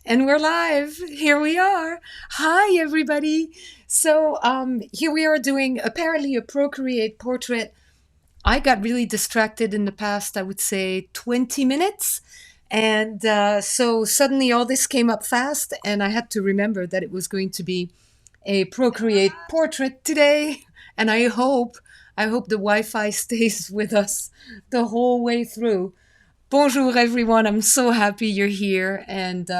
And we're live. Here we are. Hi, everybody. So, here we are doing apparently a Procreate portrait. I got really distracted in the past, I would say 20 minutes. And so suddenly all this came up fast, and I had to remember that it was going to be a Procreate portrait today. And I hope the Wi-Fi stays with us the whole way through. Bonjour, everyone. I'm so happy you're here, and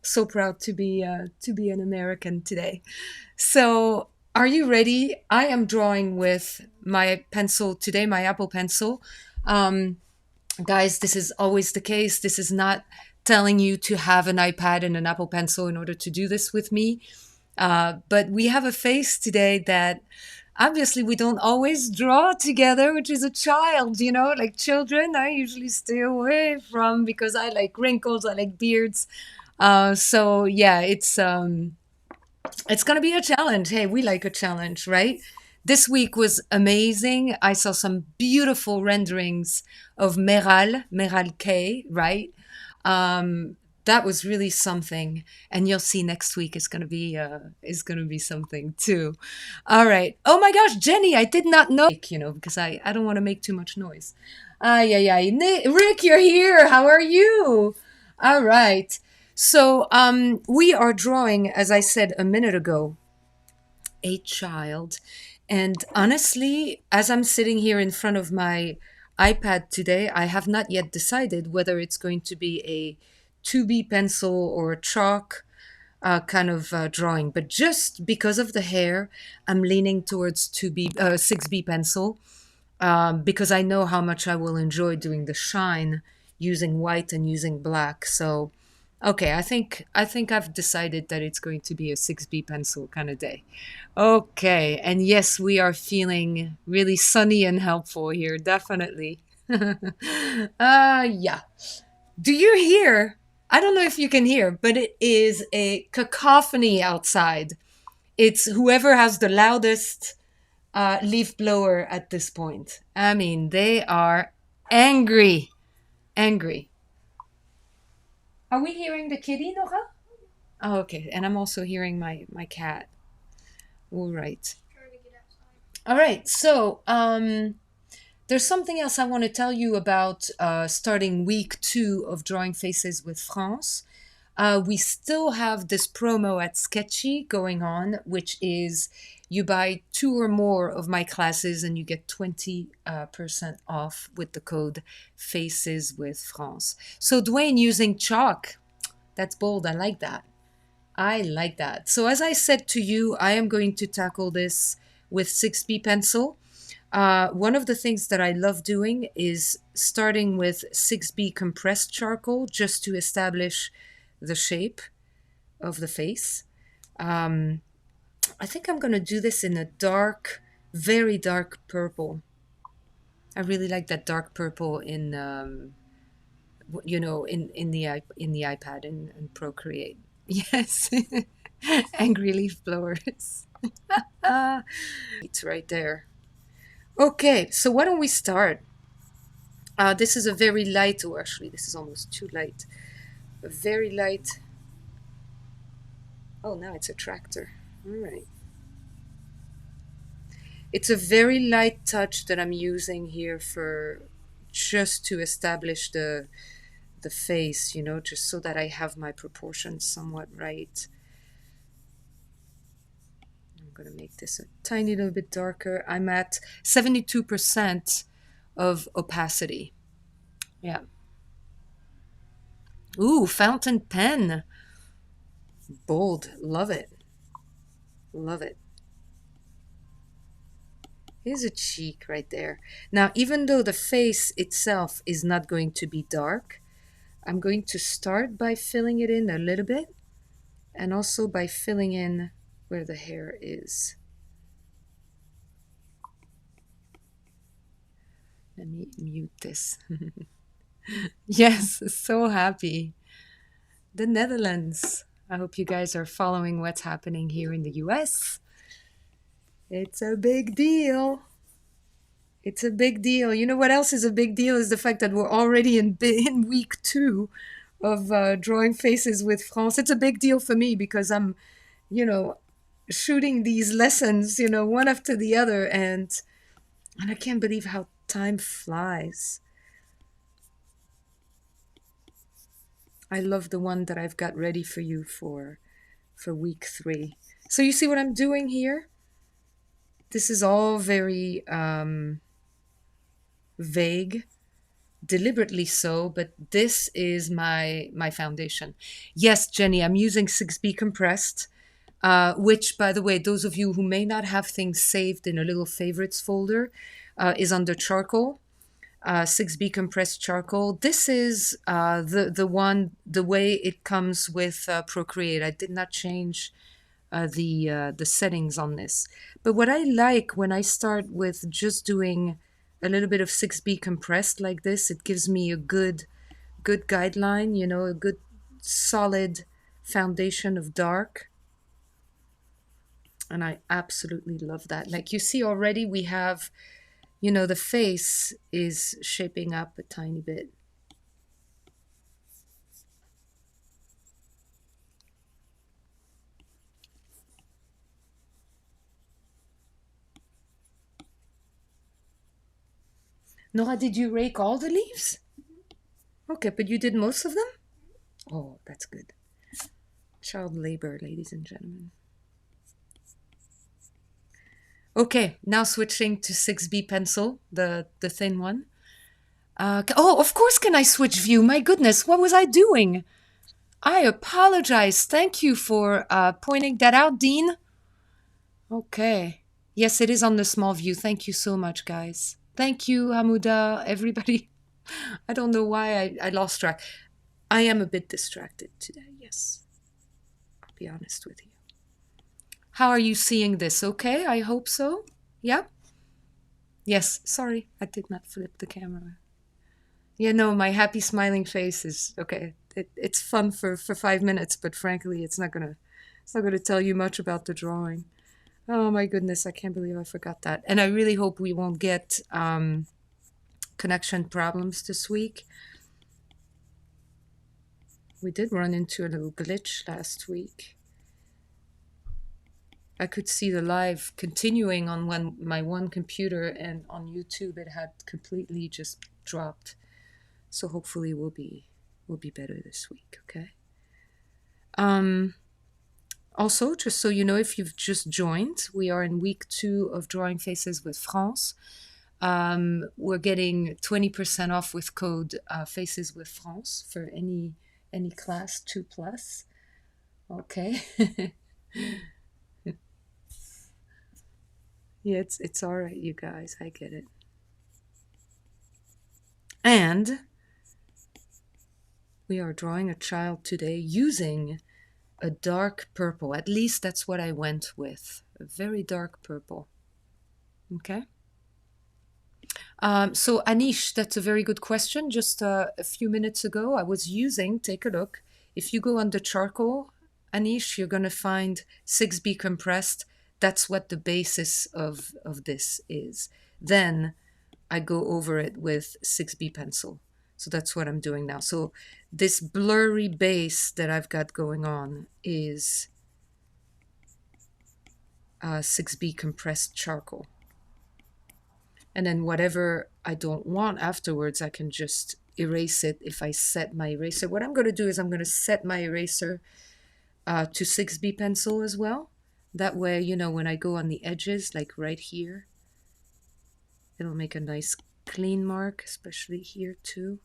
so proud to be an American today. So, are you ready? I am drawing with my pencil today, my Apple Pencil. Um, Guys, this is always the case. This is not telling you to have an iPad and an Apple Pencil in order to do this with me. But we have a face today that obviously we don't always draw together, which is a child, like children I usually stay away from because I like wrinkles, I like beards. So yeah, it's gonna be a challenge. Hey, we like a challenge, right? This week was amazing. I saw some beautiful renderings of Meral K, right? That was really something, and you'll see next week is gonna be something too. All right. Oh my gosh, Jenny, I did not know, because I don't want to make too much noise. Yeah, yeah. Rick, you're here. How are you? All right. So, we are drawing, as I said a minute ago, a child. And honestly, as I'm sitting here in front of my iPad today, I have not yet decided whether it's going to be a 2B pencil or a chalk kind of drawing. But just because of the hair, I'm leaning towards 6B pencil, because I know how much I will enjoy doing the shine using white and using black. So, okay, I think I've decided that it's going to be a 6B pencil kind of day. Okay, and yes, we are feeling really sunny and helpful here, definitely. Yeah. Do you hear? I don't know if you can hear, but it is a cacophony outside. It's whoever has the loudest leaf blower at this point. I mean, they are angry. Angry. Are we hearing the kitty, Nora? Oh, okay. And I'm also hearing my cat. All right. All right. So, there's something else I want to tell you about starting week 2 of Drawing Faces with France. We still have this promo at Sktchy going on, which is you buy 2 or more of my classes and you get 20% off with the code Faces with France. So, Dwayne, using chalk, that's bold. I like that. I like that. So, as I said to you, I am going to tackle this with 6B pencil. One of the things that I love doing is starting with 6B compressed charcoal just to establish the shape of the face. I think I'm going to do this in a dark, very dark purple. I really like that dark purple in the iPad and Procreate. Yes, angry leaf blowers. It's right there. Okay, so why don't we start? This is a very light, or actually, this is almost too light. A very light. Oh, now it's a tractor. All right. It's a very light touch that I'm using here for just to establish the face, just so that I have my proportions somewhat right. I'm going to make this a tiny little bit darker. I'm at 72% of opacity. Yeah. Ooh, fountain pen. Bold. Love it. Love it. Here's a cheek right there. Now, even though the face itself is not going to be dark, I'm going to start by filling it in a little bit and also by filling in where the hair is. Let me mute this. Yes, so happy. The Netherlands. I hope you guys are following what's happening here in the US. It's a big deal. It's a big deal. You know what else is a big deal is the fact that we're already in week 2 of drawing faces with France. It's a big deal for me because I'm, you know, shooting these lessons, one after the other, and I can't believe how time flies. I love the one that I've got ready for you for week 3. So you see what I'm doing here? This is all very vague, deliberately so, but this is my foundation. Yes, Jenny, I'm using 6B compressed, which, by the way, those of you who may not have things saved in a little favorites folder, is under charcoal. 6B compressed charcoal. This is the way it comes with Procreate. I did not change the settings on this. But what I like when I start with just doing a little bit of 6B compressed like this, it gives me a good guideline, a good solid foundation of dark. And I absolutely love that. Like you see already we have, the face is shaping up a tiny bit. Nora, did you rake all the leaves? Okay, but you did most of them? Oh, that's good. Child labor, ladies and gentlemen. Okay, now switching to 6B pencil, the thin one. Oh, of course can I switch view? My goodness, what was I doing? I apologize. Thank you for pointing that out, Dean. Okay. Yes, it is on the small view. Thank you so much, guys. Thank you, Hamuda, everybody. I don't know why I lost track. I am a bit distracted today, yes. I'll be honest with you. How are you seeing this? Okay, I hope so. Yeah? Yes, sorry, I did not flip the camera. Yeah, no, my happy smiling face is okay. It's fun for 5 minutes, but frankly, it's not gonna tell you much about the drawing. Oh my goodness, I can't believe I forgot that. And I really hope we won't get connection problems this week. We did run into a little glitch last week. I could see the live continuing on my one computer, and on YouTube it had completely just dropped. So hopefully we'll be better this week, okay? Also, just so you know, if you've just joined, we are in week 2 of Drawing Faces with France. We're getting 20% off with code Faces with France for any class 2+. Okay. Yeah, it's all right, you guys. I get it. And we are drawing a child today using a dark purple. At least that's what I went with. A very dark purple. Okay. So Anish, that's a very good question. Just a few minutes ago, I was using, take a look. If you go under charcoal, Anish, you're going to find 6B compressed. That's what the basis of this is. Then I go over it with 6B pencil. So that's what I'm doing now. So this blurry base that I've got going on is 6B compressed charcoal. And then whatever I don't want afterwards, I can just erase it if I set my eraser. What I'm going to do is I'm going to set my eraser to 6B pencil as well. That way, when I go on the edges, like right here, it'll make a nice clean mark, especially here too.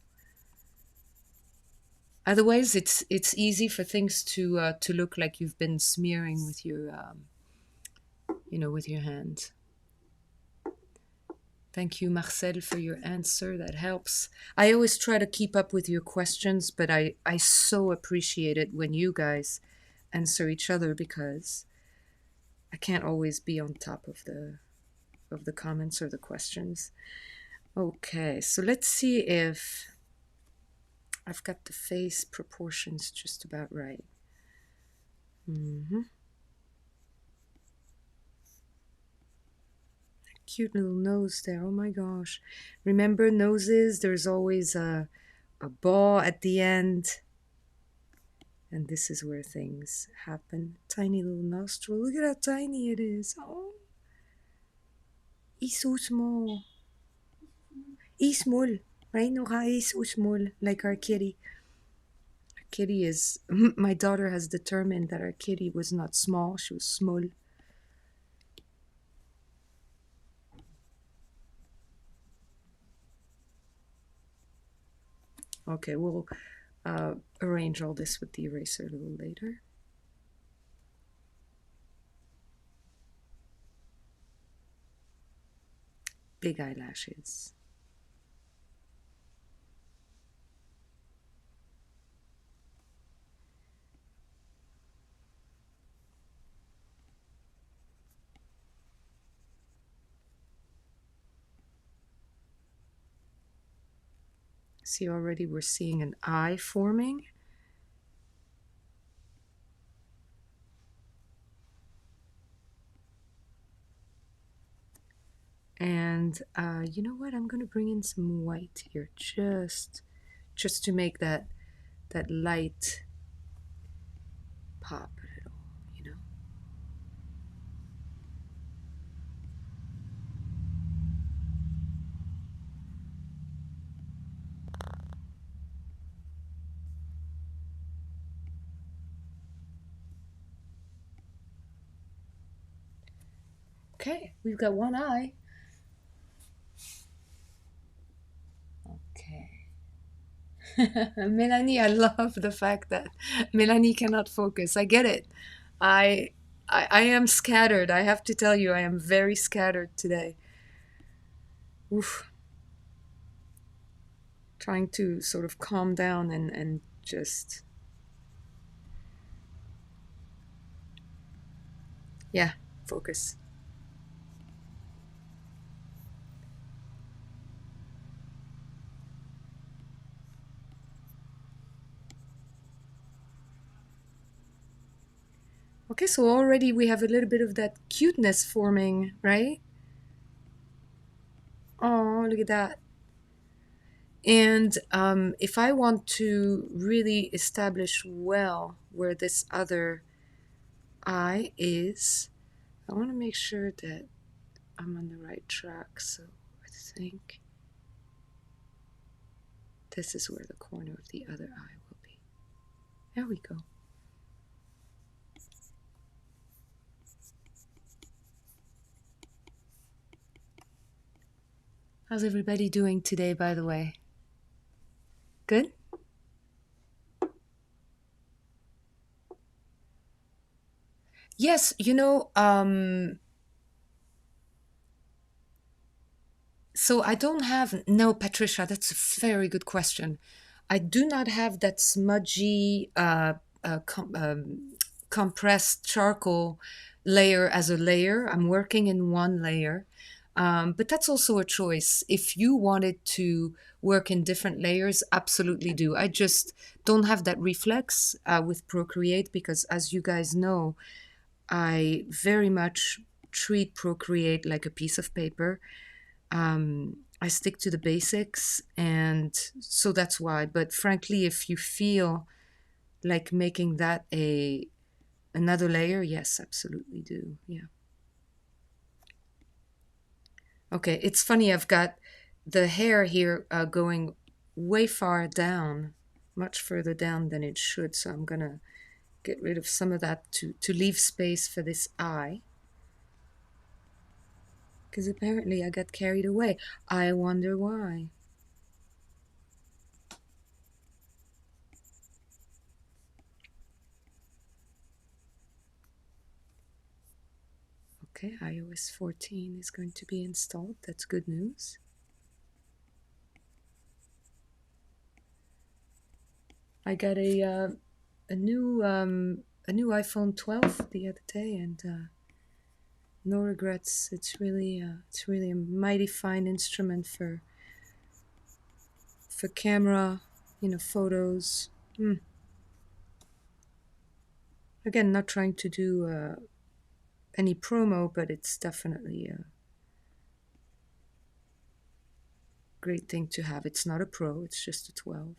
Otherwise, it's easy for things to look like you've been smearing with your, with your hand. Thank you, Marcel, for your answer. That helps. I always try to keep up with your questions, but I so appreciate it when you guys answer each other, because I can't always be on top of the comments or the questions. Okay, so let's see if I've got the face proportions just about right. Cute little nose there. Oh my gosh. Remember noses? There's always a ball at the end. And this is where things happen. Tiny little nostril. Look at how tiny it is. Oh, he's so small. He's small. Right? No, he's so small. Like our kitty. Our kitty is... My daughter has determined that our kitty was not small. She was small. Okay, we'll arrange all this with the eraser a little later. Big eyelashes. See, already we're seeing an eye forming. And you know what? I'm going to bring in some white here, just to make that light pop a little, you know. Okay, we've got one eye. Okay. Melanie, I love the fact that Melanie cannot focus. I get it. I am scattered. I have to tell you, I am very scattered today. Oof. Trying to sort of calm down and just... Yeah, focus. Okay, so already we have a little bit of that cuteness forming, right? Oh, look at that. And if I want to really establish well where this other eye is, I want to make sure that I'm on the right track. So I think this is where the corner of the other eye will be. There we go. How's everybody doing today, by the way? Good? Yes, you know, so I don't have... No, Patricia, that's a very good question. I do not have that smudgy compressed charcoal layer as a layer. I'm working in one layer. But that's also a choice. If you wanted to work in different layers, absolutely do. I just don't have that reflex with Procreate because, as you guys know, I very much treat Procreate like a piece of paper. I stick to the basics, and so that's why. But frankly, if you feel like making that another layer, yes, absolutely do. Yeah. Okay, it's funny. I've got the hair here going way far down, much further down than it should. So I'm gonna get rid of some of that to leave space for this eye. Because apparently I got carried away. I wonder why. Okay, iOS 14 is going to be installed. That's good news. I got a new iPhone 12 the other day, and no regrets. It's really a mighty fine instrument for camera, you know, photos. Again, not trying to do any promo, but it's definitely a great thing to have. It's not a Pro, it's just a 12.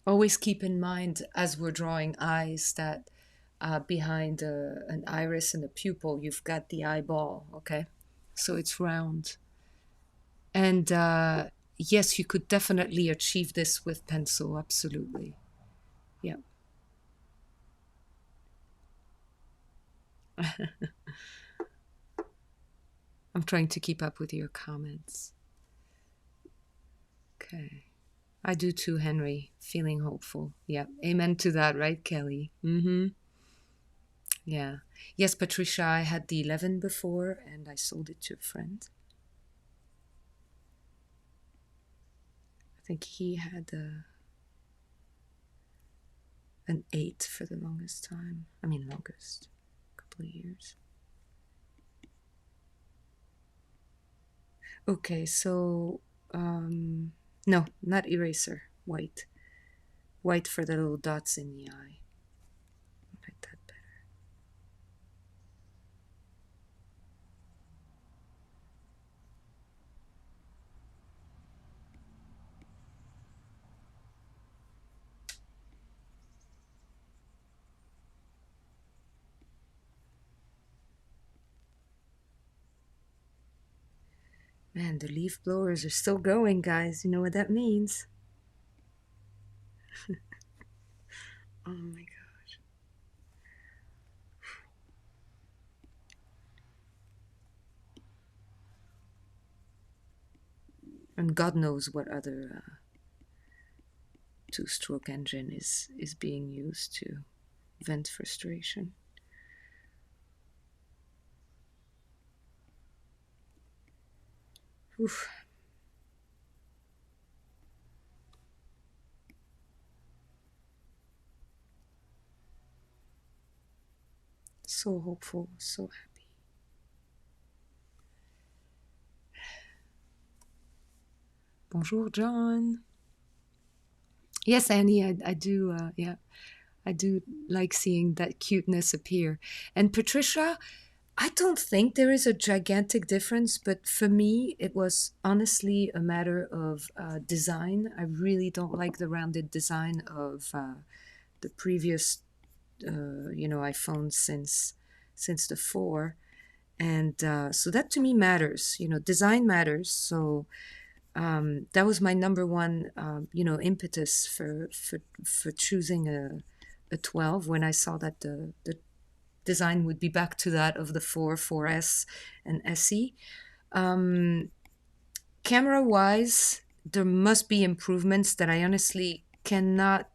Always keep in mind as we're drawing eyes that behind an iris and a pupil, you've got the eyeball, okay? So it's round. And yes, you could definitely achieve this with pencil, absolutely. Yeah. I'm trying to keep up with your comments. Okay. I do too, Henry. Feeling hopeful. Yeah. Amen to that, right, Kelly? Mm-hmm. Yeah. Yes, Patricia, I had the 11 before and I sold it to a friend. I think he had an 8 for the longest time. I mean, longest. Couple of years. Okay, so no, not eraser. White. White for the little dots in the eye. Like that better. Man, the leaf blowers are still going, guys. You know what that means? Oh my gosh. And God knows what other two-stroke engine is being used to vent frustration. Oof. So hopeful, so happy. Bonjour, John. Yes, Annie, I do, yeah, I do like seeing that cuteness appear. And Patricia, I don't think there is a gigantic difference, but for me, it was honestly a matter of design. I really don't like the rounded design of the previous, iPhones since the 4, and so that to me matters. Design matters. So that was my number one, impetus for choosing a 12 when I saw that the design would be back to that of the 4, 4S, and SE. Camera wise, there must be improvements that I honestly cannot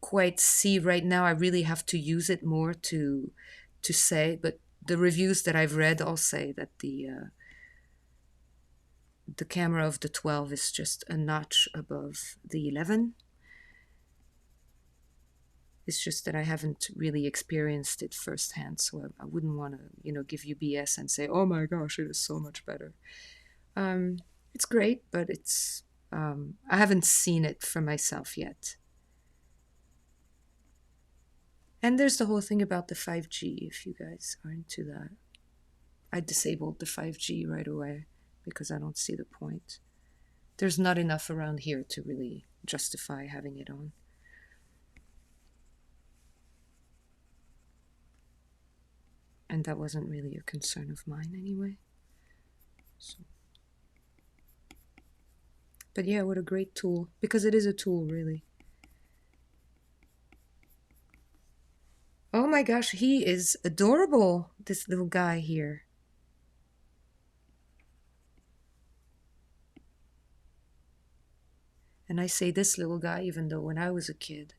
quite see right now. I really have to use it more to say, but the reviews that I've read all say that the camera of the 12 is just a notch above the 11. It's just that I haven't really experienced it firsthand, so I wouldn't want to, give you BS and say, "Oh my gosh, it is so much better." Um, it's great, but I haven't seen it for myself yet. And there's the whole thing about the 5G, if you guys are into that. I disabled the 5G right away because I don't see the point. There's not enough around here to really justify having it on. And that wasn't really a concern of mine anyway. So. But yeah, what a great tool, because it is a tool, really. Oh my gosh, he is adorable, this little guy here. And I say this little guy, even though when I was a kid,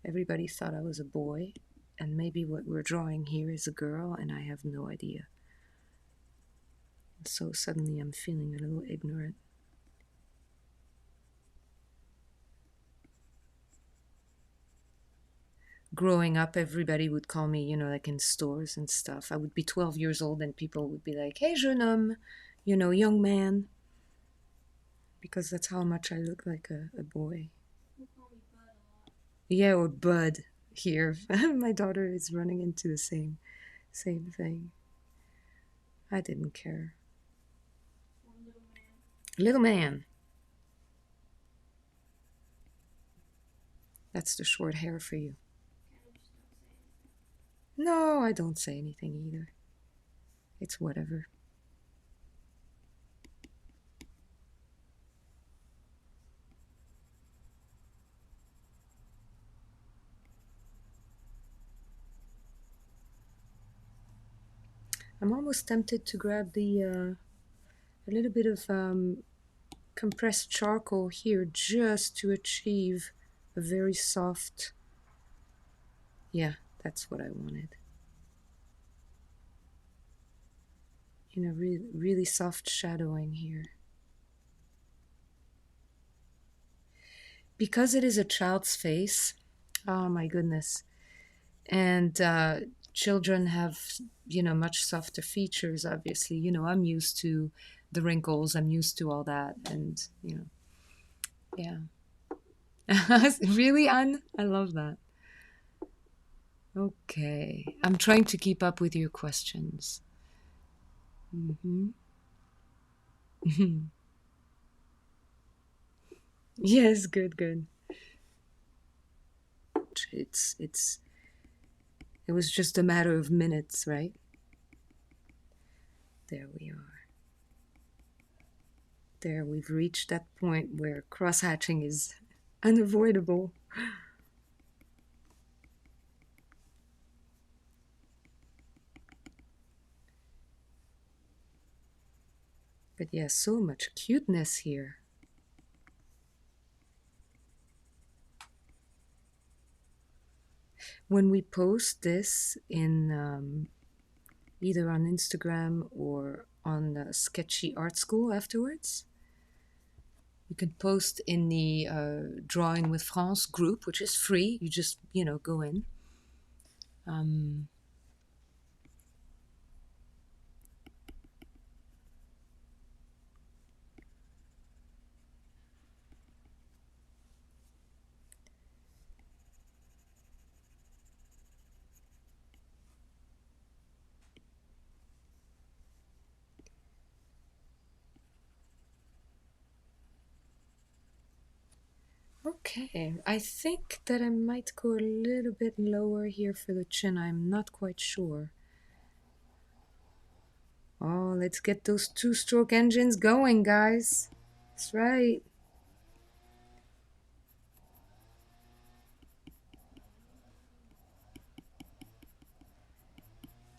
everybody thought I was a boy, and maybe what we're drawing here is a girl, and I have no idea. So suddenly I'm feeling a little ignorant. Growing up, everybody would call me, like in stores and stuff. I would be 12 years old and people would be like, "Hey, jeune homme," young man. Because that's how much I look like a boy. Yeah, or bud here. My daughter is running into the same thing. I didn't care. Little man. That's the short hair for you. No, I don't say anything either. It's whatever. I'm almost tempted to grab a little bit of compressed charcoal here just to achieve a very soft. Yeah, that's what I wanted. Really soft shadowing here. Because it is a child's face, oh my goodness. And children have, much softer features, obviously. I'm used to the wrinkles, I'm used to all that. And, yeah. Really, Anne? I love that. Okay. I'm trying to keep up with your questions. Mm-hmm. Yes, good, good. It's it was just a matter of minutes, right? There we are. There, we've reached that point where cross-hatching is unavoidable. But yeah, so much cuteness here. When we post this in either on Instagram or on Sktchy Art School afterwards, you can post in the Drawing with France group, which is free. You just, go in. Um, Okay, I think that I might go a little bit lower here for the chin. I'm not quite sure. Oh, let's get those two-stroke engines going, guys. That's right.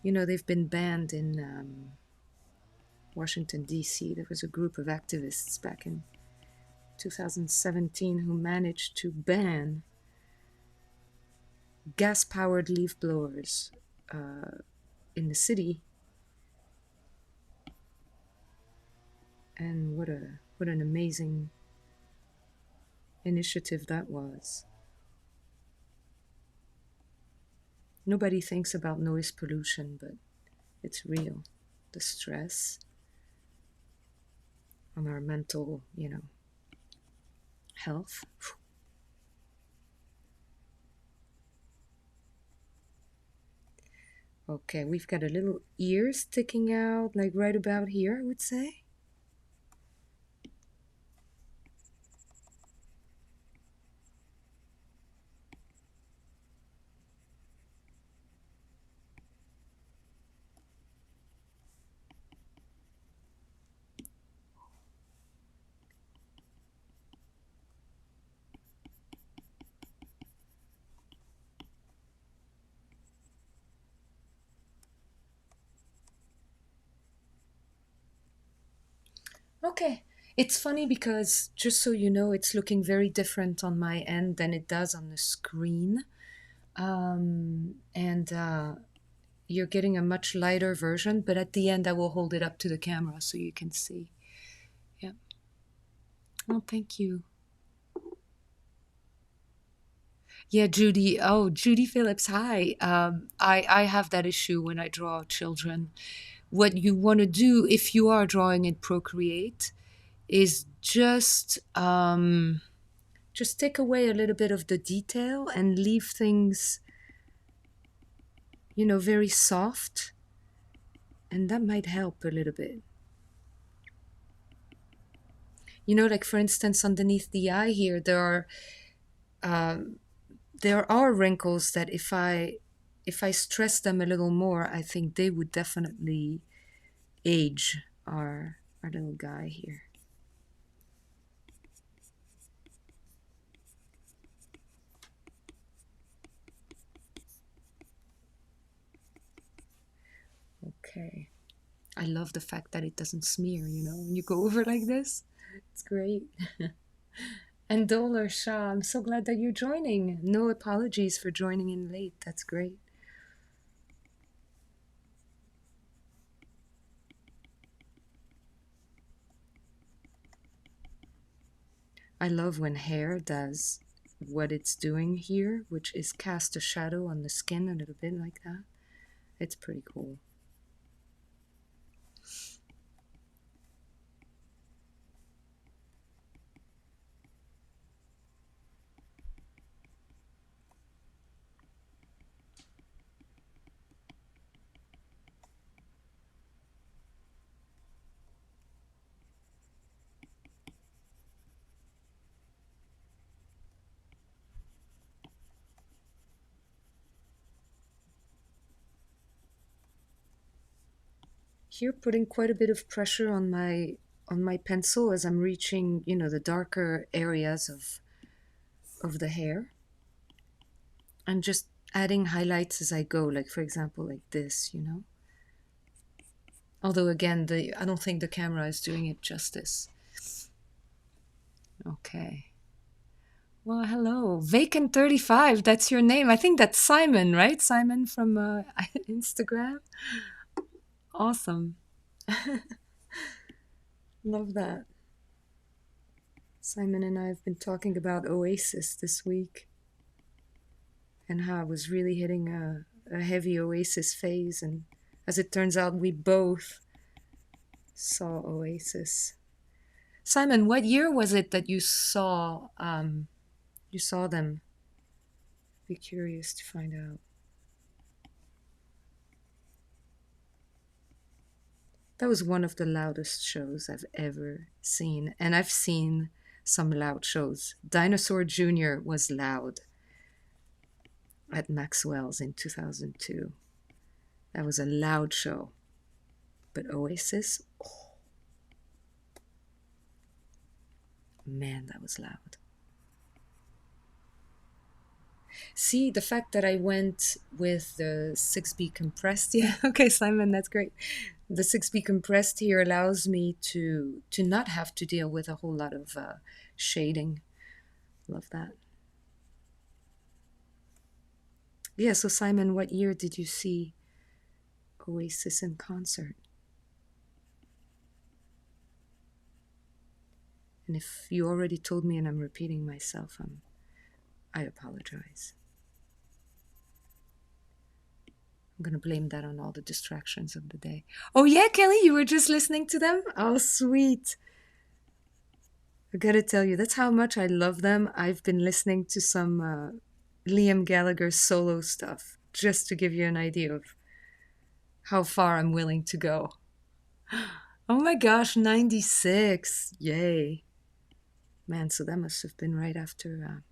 They've been banned in Washington, D.C. There was a group of activists back in 2017 who managed to ban gas-powered leaf blowers in the city. And what an amazing initiative that was. Nobody thinks about noise pollution, but it's real. The stress on our mental, health. Okay, we've got a little ear sticking out, like right about here, I would say. Okay. It's funny because, just so you know, it's looking very different on my end than it does on the screen. And you're getting a much lighter version, but at the end I will hold it up to the camera so you can see. Yeah. Oh, thank you. Yeah, Judy. Oh, Judy Phillips. Hi. I have that issue when I draw children. What you want to do if you are drawing in Procreate is just take away a little bit of the detail and leave things, very soft, and that might help a little bit. Like for instance, underneath the eye here, there are there are wrinkles that if I stress them a little more, I think they would definitely age our little guy here. Okay. I love the fact that it doesn't smear, when you go over like this. It's great. And Dolar Shah, I'm so glad that you're joining. No apologies for joining in late. That's great. I love when hair does what it's doing here, which is cast a shadow on the skin a little bit like that. It's pretty cool. Here, putting quite a bit of pressure on my pencil as I'm reaching, the darker areas of the hair. I'm just adding highlights as I go, like for example, like this. Although again, I don't think the camera is doing it justice. Okay. Well, hello. Vacant35, that's your name. I think that's Simon, right? Simon from Instagram. Awesome. Love that. Simon and I have been talking about Oasis this week and how I was really hitting a heavy Oasis phase. And as it turns out, we both saw Oasis. Simon, what year was it that you saw them? Be curious to find out. That was one of the loudest shows I've ever seen. And I've seen some loud shows. Dinosaur Jr. was loud at Maxwell's in 2002. That was a loud show. But Oasis, oh, man, that was loud. See, the fact that I went with the 6B compressed, yeah, okay, Simon, that's great. The 6B compressed here allows me to not have to deal with a whole lot of shading. Love that. Yeah, so Simon, what year did you see Oasis in concert? And if you already told me and I'm repeating myself, I apologize. I'm going to blame that on all the distractions of the day. Oh, yeah, Kelly, you were just listening to them? Oh, sweet. I gotta tell you, that's how much I love them. I've been listening to some Liam Gallagher solo stuff, just to give you an idea of how far I'm willing to go. Oh my gosh, 96. Yay. Man, so that must have been right after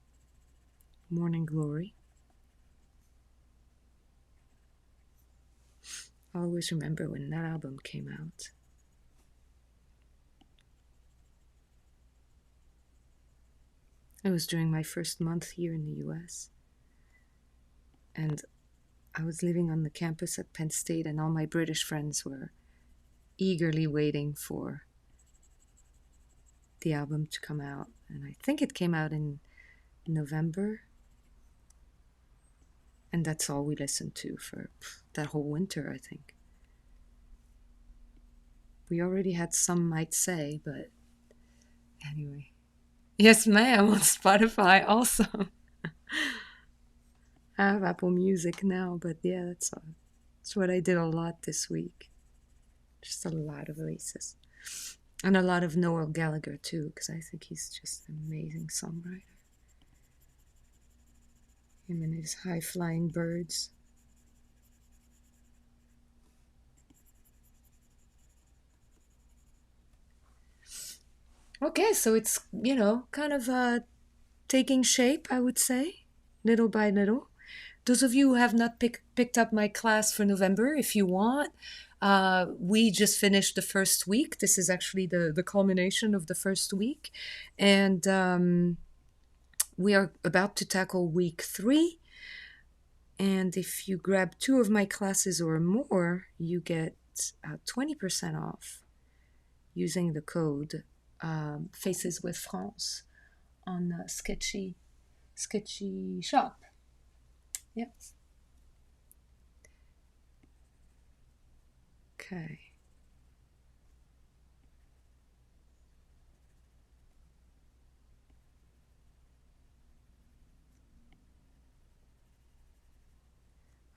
Morning Glory. I always remember when that album came out. It was during my first month here in the US. And I was living on the campus at Penn State, and all my British friends were eagerly waiting for the album to come out. And I think it came out in November. And that's all we listened to for that whole winter, I think. We already had Some Might Say, but anyway. Yes, ma'am, on Spotify also. I have Apple Music now, but yeah, that's what I did a lot this week. Just a lot of Oasis. And a lot of Noel Gallagher, too, because I think he's just an amazing songwriter. Him and his high-flying birds. Okay, so it's, kind of taking shape, I would say. little by little. Those of you who have not picked up my class for November, if you want, we just finished the first week. This is actually the culmination of the first week. And we are about to tackle week 3. And if you grab 2 of my classes or more, you get 20% off using the code Faces with France on Sktchy shop. Yep. Okay.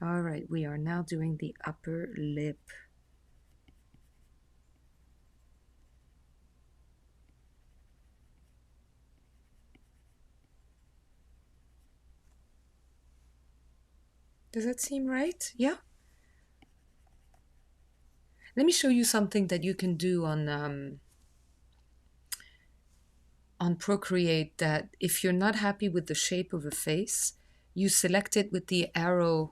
All right, we are now doing the upper lip. Does that seem right? Yeah? Let me show you something that you can do on Procreate, that if you're not happy with the shape of a face, you select it with the arrow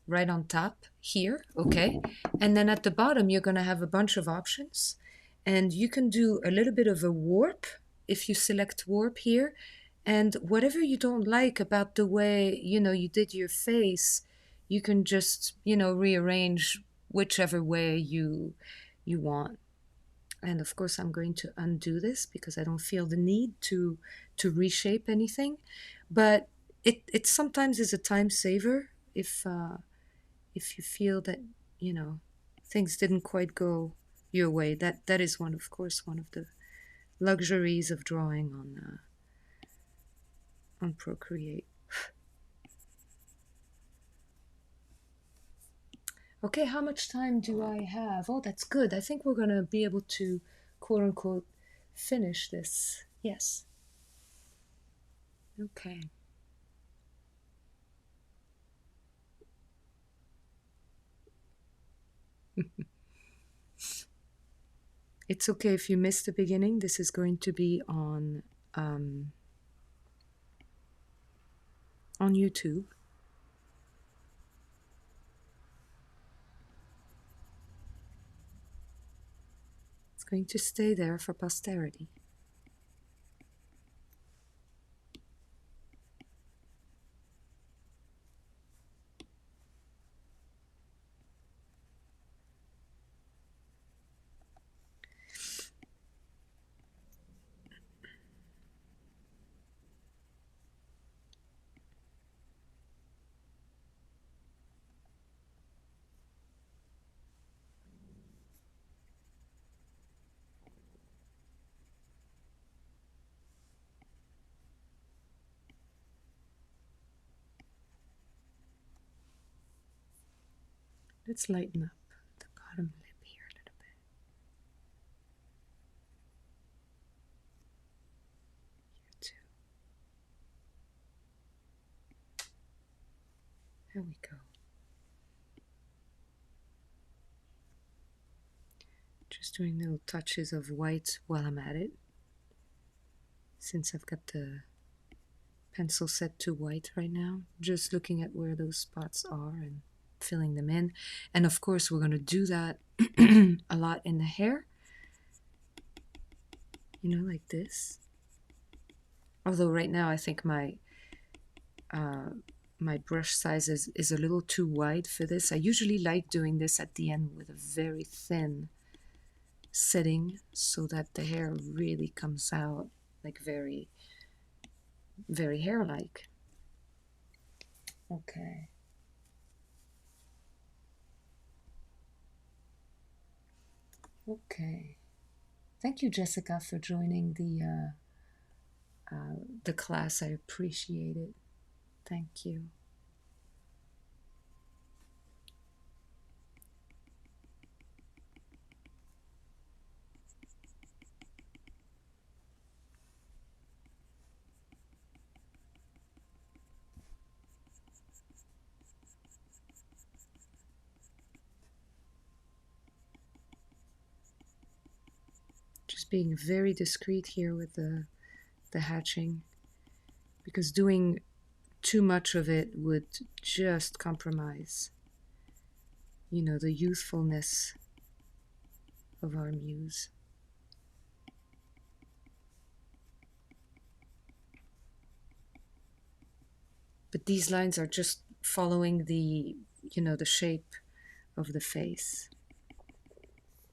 right on top here, okay? And then at the bottom, you're going to have a bunch of options. And you can do a little bit of a warp if you select warp here. And whatever you don't like about the way, you did your face, you can just, rearrange whichever way you want. And of course, I'm going to undo this because I don't feel the need to reshape anything. But it sometimes is a time saver if you feel that, things didn't quite go your way. That is of course, one of the luxuries of drawing on Procreate. Okay, how much time do I have? Oh, that's good. I think we're going to be able to, quote unquote, finish this. Yes. Okay. It's okay if you missed the beginning. This is going to be on YouTube. It's going to stay there for posterity. Let's lighten up the bottom lip here a little bit. Here too. There we go. Just doing little touches of white while I'm at it. Since I've got the pencil set to white right now, just looking at where those spots are and filling them in. And of course, we're going to do that a lot in the hair, like this. Although right now I think my brush size is a little too wide for this. I usually like doing this at the end with a very thin setting so that the hair really comes out like very, very hair-like. Okay. Okay. Thank you, Jessica, for joining the class. I appreciate it. Thank you. Just being very discreet here with the hatching, because doing too much of it would just compromise, you know, the youthfulness of our muse. But these lines are just following the, you know, the shape of the face.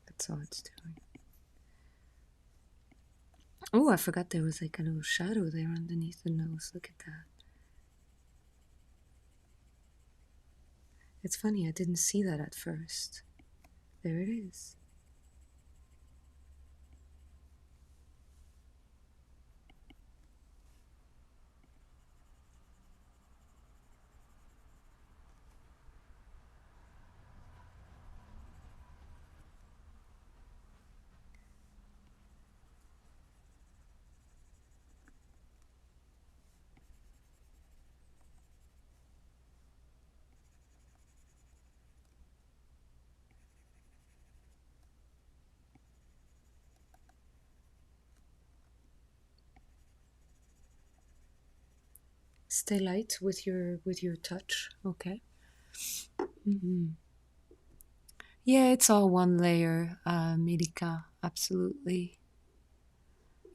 That's all it's doing. Oh, I forgot there was like a little shadow there underneath the nose. Look at that. It's funny, I didn't see that at first. There it is. Stay light with your touch, okay? Mm-hmm. Yeah, it's all one layer, Milika, absolutely.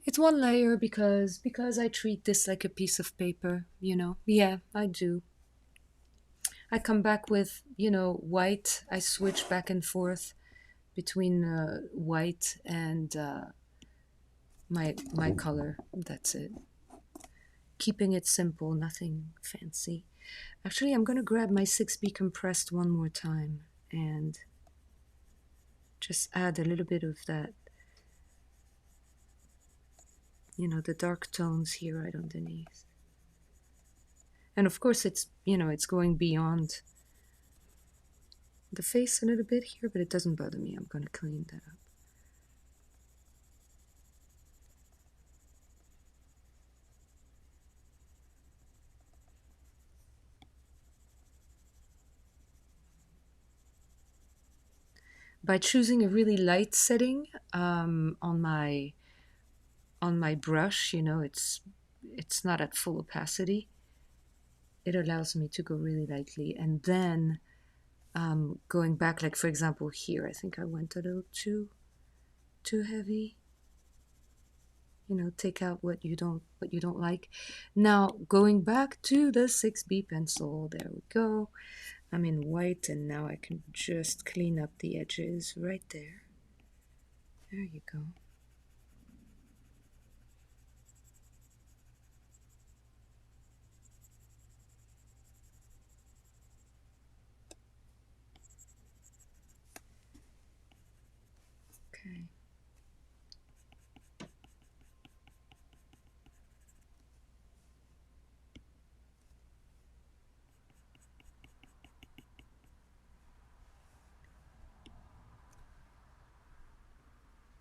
It's one layer because I treat this like a piece of paper, you know. Yeah, I do. I come back with, you know, white. I switch back and forth between white and my color. That's it. Keeping it simple, nothing fancy. Actually, I'm gonna grab my 6B compressed one more time and just add a little bit of that, you know, the dark tones here right underneath. And of course it's, you know, it's going beyond the face a little bit here, but it doesn't bother me. I'm gonna clean that up. By choosing a really light setting on my brush, you know, it's not at full opacity. It allows me to go really lightly, and then going back, like for example here, I think I went a little too heavy. You know, take out what you don't like. Now going back to the 6B pencil, there we go. I'm in white, and now I can just clean up the edges right there. There you go. Okay.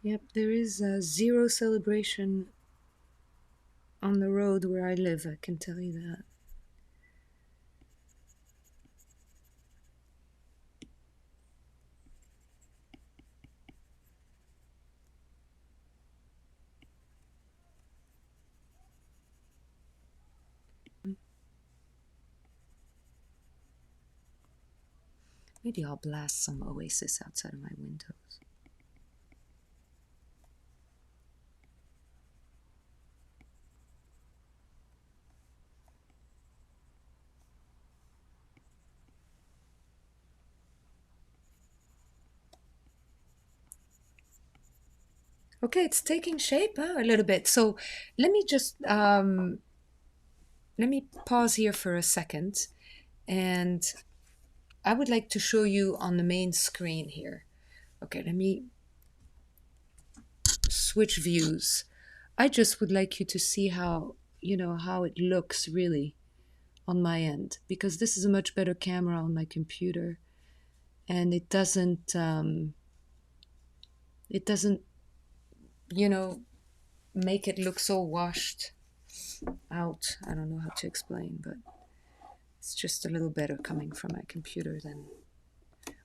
Yep, there is a zero celebration on the road where I live, I can tell you that. Maybe I'll blast some Oasis outside of my windows. Okay, it's taking shape a little bit. So let me just let me pause here for a second, and I would like to show you on the main screen here. Okay, let me switch views. I just would like you to see how, you know, how it looks really on my end, because this is a much better camera on my computer, and it doesn't, you know, make it look so washed out. I don't know how to explain, but it's just a little better coming from my computer than...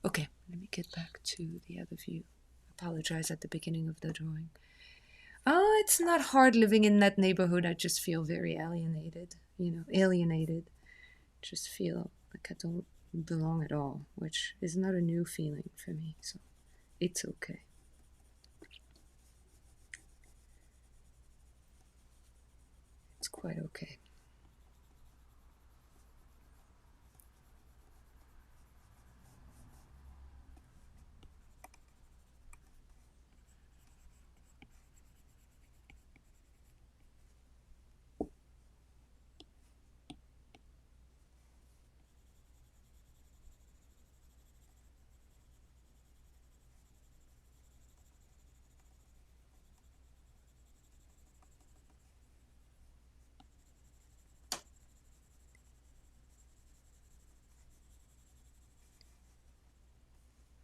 Okay, let me get back to the other view. Apologize at the beginning of the drawing. Oh, it's not hard living in that neighborhood. I just feel very alienated, you know, alienated. just feel like I don't belong at all, which is not a new feeling for me, so it's okay. It's quite okay.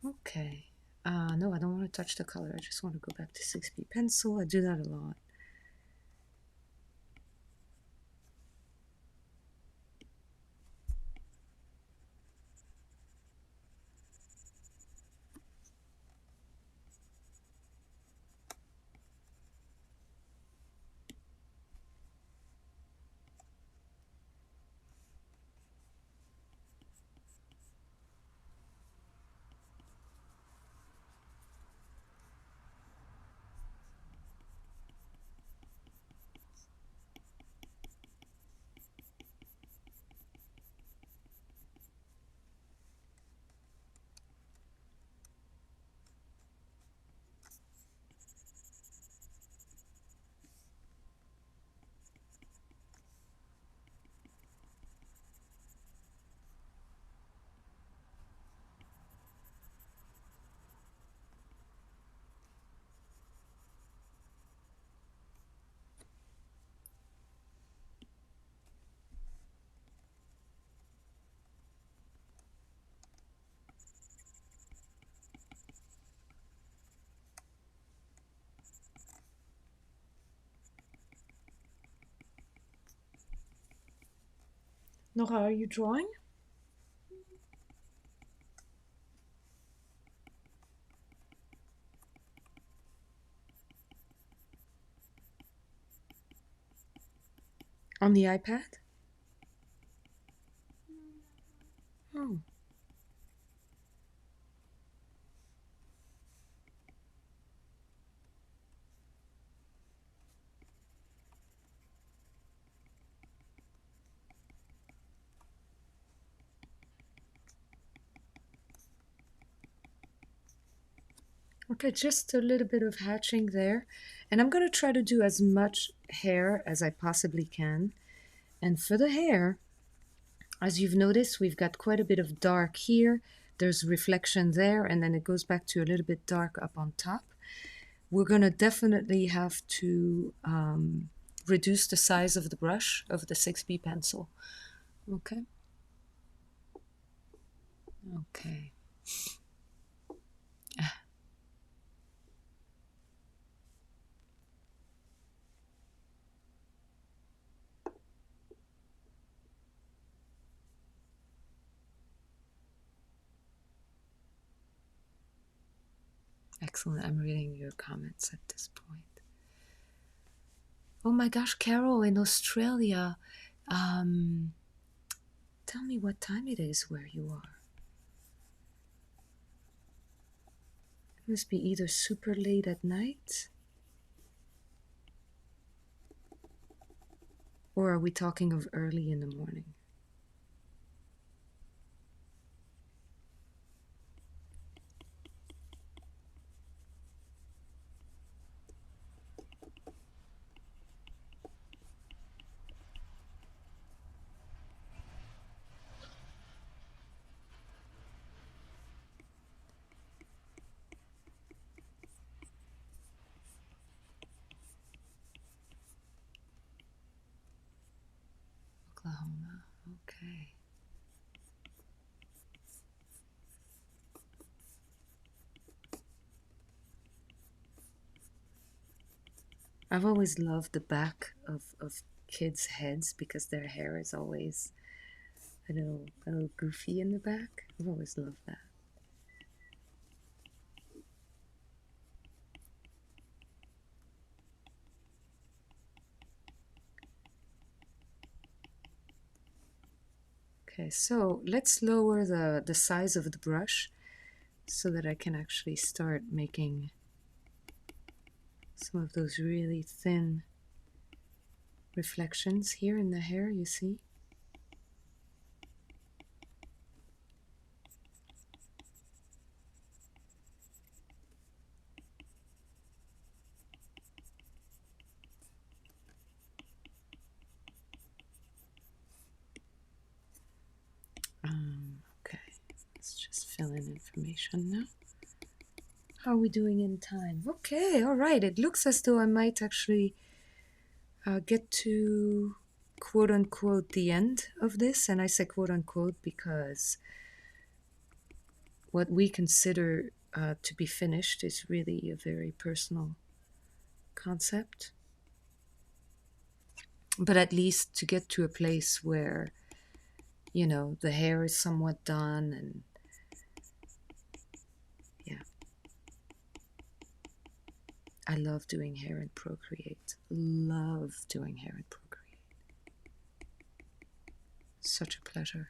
Okay. No, I don't want to touch the color. I just want to go back to 6B pencil. I do that a lot. Nora, are you drawing? On the iPad? Oh. Okay, just a little bit of hatching there. And I'm going to try to do as much hair as I possibly can. And for the hair, as you've noticed, we've got quite a bit of dark here. There's reflection there, and then it goes back to a little bit dark up on top. We're going to definitely have to reduce the size of the brush of the 6B pencil. Okay. Okay. Excellent. I'm reading your comments at this point. Oh my gosh, Carol in Australia. Tell me what time it is where you are. It must be either super late at night, or are we talking of early in the morning? Oklahoma. Okay. I've always loved the back of kids' heads because their hair is always a little goofy in the back. I've always loved that. Okay, so let's lower the size of the brush so that I can actually start making some of those really thin reflections here in the hair, you see? Okay, let's just fill in information now. How are we doing in time? Okay, all right. It looks as though I might actually get to quote unquote the end of this. And I say quote unquote because what we consider to be finished is really a very personal concept. But at least to get to a place where, you know, the hair is somewhat done and yeah. I love doing hair in Procreate. Love doing hair in Procreate. Such a pleasure.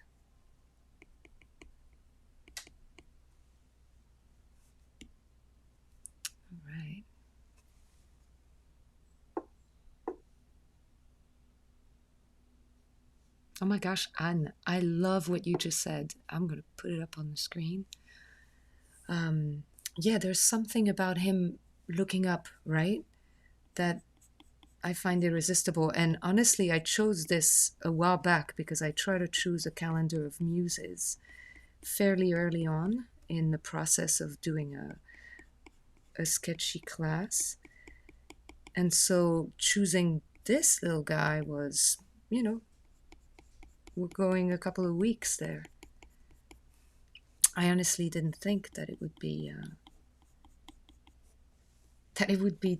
All right. Oh my gosh, Anne, I love what you just said. I'm going to put it up on the screen. Yeah, there's something about him looking up, right? That I find irresistible. And honestly, I chose this a while back because I try to choose a calendar of muses fairly early on in the process of doing a sketchy class. And so choosing this little guy was, you know, we're going a couple of weeks there. I honestly didn't think that it would be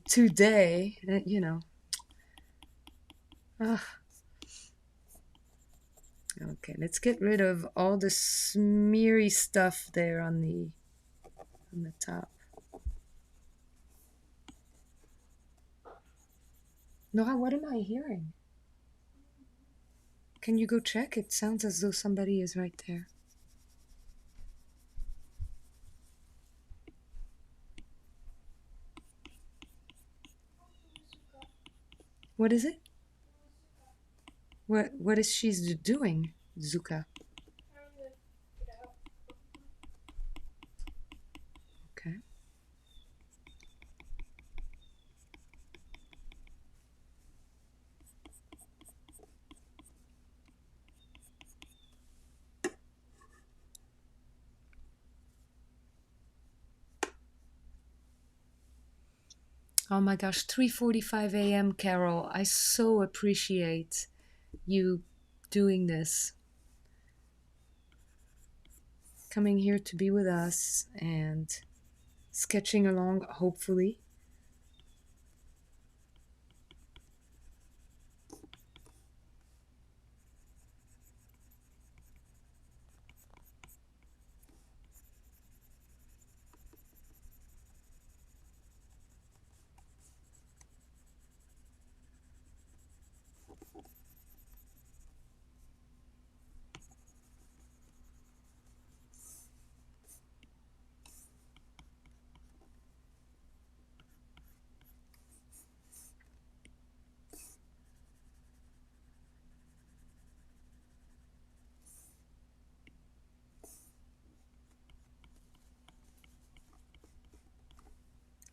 today. You know. Okay, let's get rid of all the smeary stuff there on the top. Nora, what am I hearing? Can you go check? It sounds as though somebody is right there. What is it? What is she doing, Zuka? Okay. Oh my gosh, 3:45 a.m. Carol. I so appreciate you doing this. Coming here to be with us and sketching along, hopefully.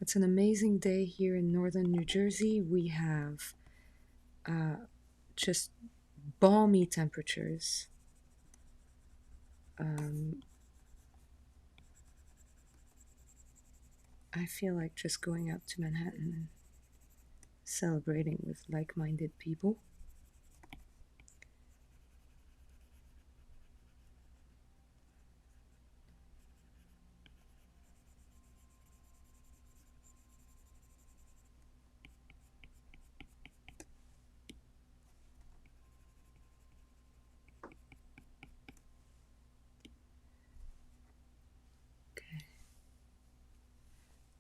It's an amazing day here in northern New Jersey. We have just balmy temperatures. I feel like just going out to Manhattan and celebrating with like-minded people. Okay.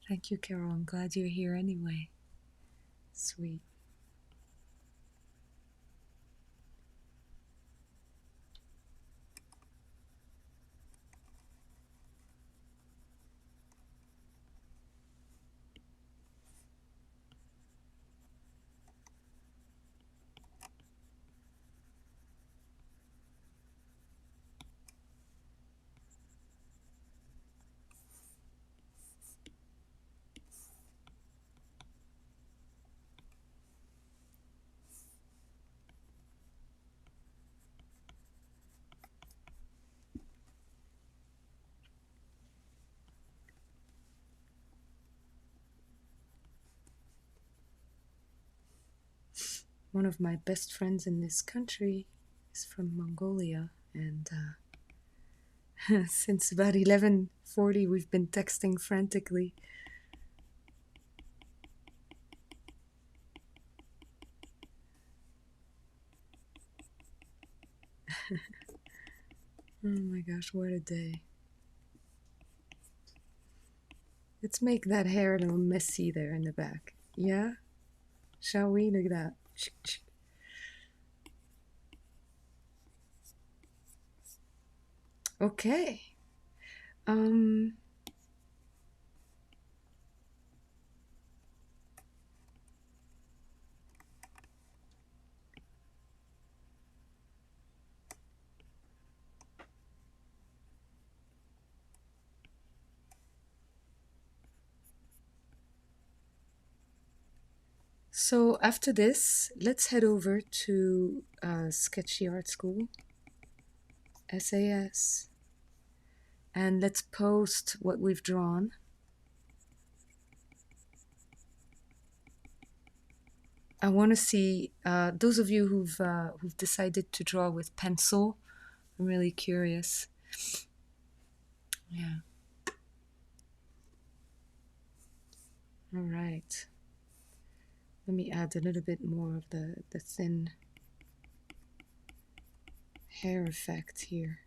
Thank you, Carol. I'm glad you're here anyway. Sweet. One of my best friends in this country is from Mongolia, and since about 11:40 we've been texting frantically. Oh my gosh, what a day. Let's make that hair a little messy there in the back. Yeah? Shall we? Look at that. Okay. So after this, let's head over to Sktchy Art School, SAS, and let's post what we've drawn. I want to see those of you who've decided to draw with pencil. I'm really curious. Yeah. All right. Let me add a little bit more of the thin hair effect here.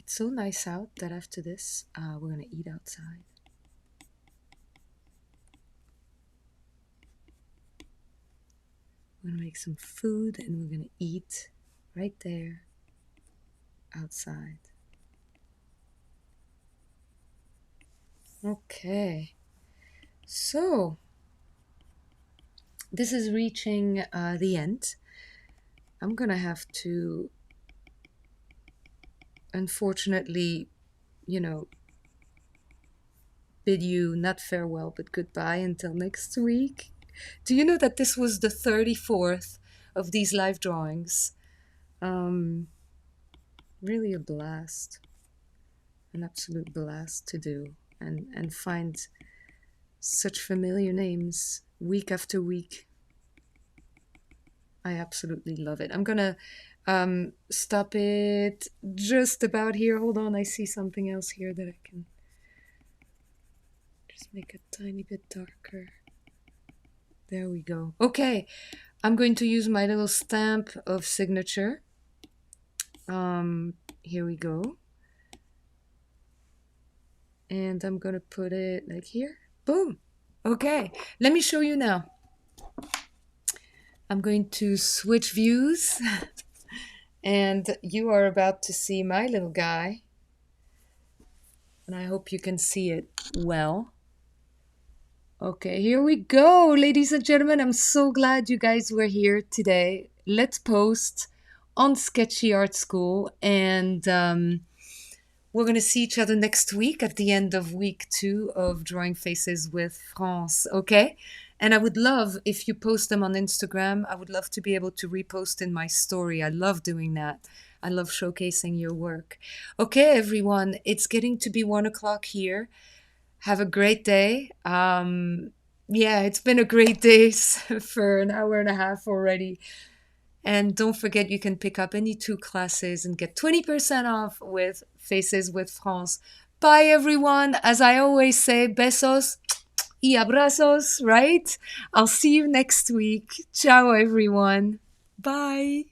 It's so nice out that after this, we're gonna eat outside. We're gonna make some food and we're gonna eat right there outside. Okay, so this is reaching the end. I'm gonna have to, unfortunately, bid you not farewell but goodbye until next week. Do you know that this was the 34th of these live drawings? Really a blast, an absolute blast to do, and find such familiar names week after week. I absolutely love it. I'm gonna stop it just about here. Hold on, I see something else here that I can just make a tiny bit darker. There we go. Okay, I'm going to use my little stamp of signature. Here we go. And I'm gonna put it like here. Boom. Okay, let me show you now. I'm going to switch views and you are about to see my little guy. And I hope you can see it well. Okay, here we go, ladies and gentlemen. I'm so glad you guys were here today. Let's post on Sktchy Art School, and we're going to see each other next week at the end of week 2 of Drawing Faces with France, okay? And I would love, if you post them on Instagram, I would love to be able to repost in my story. I love doing that. I love showcasing your work. Okay, everyone, it's getting to be 1 o'clock here. Have a great day. Yeah, it's been a great day for an hour and a half already. And don't forget, you can pick up any 2 classes and get 20% off with Faces with France. Bye, everyone. As I always say, besos y abrazos, right? I'll see you next week. Ciao, everyone. Bye.